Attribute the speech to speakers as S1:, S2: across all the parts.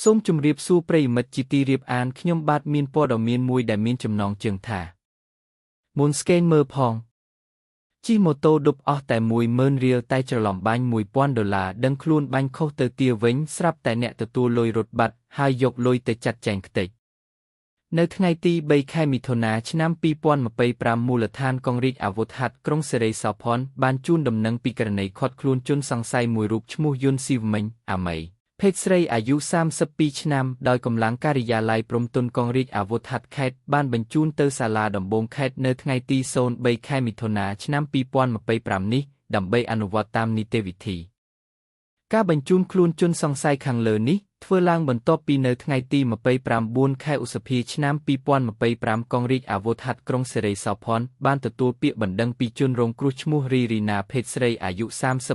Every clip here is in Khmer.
S1: សូមជម្រាបសួរប្រិយមិត្តជាទីរៀបអានខ្ញុំបាទមានព័ត៌មានមួយដែលមានចំណងជើងថាមុនស្កេនមើលផងជិះម៉ូតូដប់អស់តែ10000រៀលតែច្រឡំបាញ់$1000ដឹងខ្លួនបាញ់ខុសទៅទាវិញស្រាប់តែអ្នកទទួលលុយរត់បាត់ហើយយកលុយទៅចាត់ចែងខ្ទេចនៅថ្ងៃទី3ខែមិថុនាឆ្នាំ2025មូលដ្ឋានកងរាជអាវុធហត្ថក្រុងសេរីសោភ័ណ្ឌបានជូនដំណឹងពីករណីឃាត់ខ្លួនជនសង្ស័យមួយរូបឈ្មោះយុនស៊ីវមិញអាមីភេទស្រីអាយុ32ឆ្នាំដោយកម្លាំងការិយាល័យព្រំទុនកងរាជអាវុធហត្ថខេត្តបានបញ្ជូនទៅសាលាដំបងខេត្តនៅថ្ងៃទី03ខែមិថុនាឆ្នាំ2025នេះដើម្បីអនុវត្តតាមនីតិវិធីការបញ្ជូនខ្លួនជនសង្ស័យខាងលើនេះធ្វើឡើងបន្ទាប់ពីនៅថ្ងៃទី29ខែឧសភាឆ្នាំ2025កងរាជអាវុធហត្ថក្រុងសេរីសោភ័ណ្ឌបានទទួលពាក្យបណ្ដឹងពីជនរងគ្រោះឈ្មោះរីណាភេទស្រីអាយុ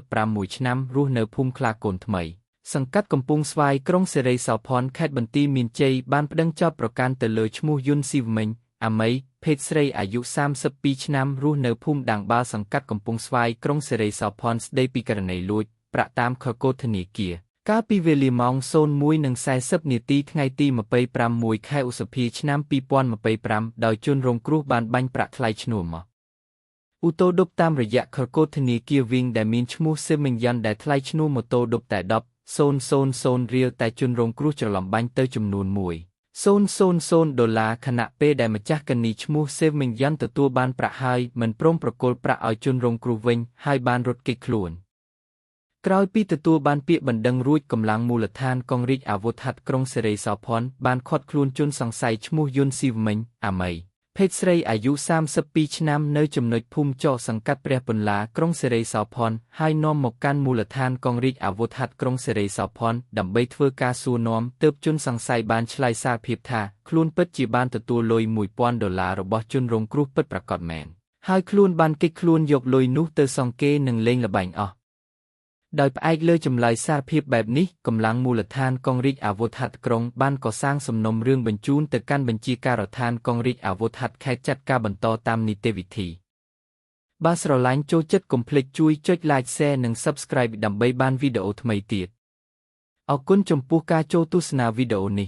S1: 36ឆ្នាំរស់នៅភូមិខ្លាកូនថ្មីសង្កាត់កំពង់ស្វាយក្រុងសេរីសោភ័ណ្ឌខេត្តបន្ទាយមានជ័យបានប្តឹងចោទប្រកាន់ទៅលើឈ្មោះយុនស៊ីវមិញអាមីភេទស្រីអាយុ32ឆ្នាំរស់នៅភូមិដាងបាល់សង្កាត់កំពង់ស្វាយក្រុងសេរីសោភ័ណ្ឌស្ដីពីករណីលួចប្រាក់តាមខកូដធនាគារកាលពីវេលាម៉ោង 01:40 នាទីថ្ងៃទី26ខែឧសភាឆ្នាំ2025ដោយជនរងគ្រោះបានបាញ់ប្រាក់ថ្លៃឈ្នួលមកអូតូឌុបតាមរយៈខកូដធនាគារវិញដែលមានឈ្មោះសេមិញយ៉ាន់ដែលថ្លៃឈ្នួលម៉ូតូឌុបតែ$10,000រៀលតែជនរងគ្រោះច្រឡំបាញ់ទៅចំនួន$1,000ខណៈពេលដែលម្ចាស់កានីឈ្មោះសេមិញយ៉ាន់ទទួលបានប្រាក់ហើយមិនព្រមប្រគល់ប្រាក់ឲ្យជនរងគ្រោះវិញហើយបានរត់គេចខ្លួនក្រោយពីទទួលបានពាក្យបណ្ដឹងរួចកម្លាំងមូលដ្ឋានកងរាជអាវុធហត្ថក្រុងសេរីសោភ័ណ្ឌបានឃាត់ខ្លួនជនសង្ស័យឈ្មោះយុនស៊ីវមិញអាមីភេទស្រីអាយុ32ឆ្នាំនៅចំណុចភូមិចកសង្កាត់ព្រះបន្លាក្រុងសេរីសោភ័ណ្ឌហើយនាំមកកាន់មូលដ្ឋានកងរាជអាវុធហត្ថក្រុងសេរីសោភ័ណ្ឌដើម្បីធ្វើការសួរនាំទើបជនសង្ស័យបានឆ្លើយសារភាពថាខ្លួនពិតជាបានទទួលលុយ$1000របស់ជនរងគ្រោះពិតប្រាកដមែនហើយខ្លួនបានគេចខ្លួនយកលុយនោះទៅសងគេនិងលេងល្បែងអស់ដោយផ្អែកលើចម្លើយសារភាពបែបនេះកម្លាំងមូលដ្ឋានកងរាជអាវុធហត្ថក្រុងបានកសាងសំណុំរឿងបញ្ជូនទៅកាន់បញ្ជាការដ្ឋានកងរាជអាវុធហត្ថខេត្តចាត់ការបន្តតាមនីតិវិធីបើស្រឡាញ់ចូលចិត្តកុំភ្លេចជួយចុច Like Share និង Subscribe ដើម្បីបានវីដេអូថ្មីទៀតអរគុណចំពោះការចូលទស្សនាវីដេអូនេះ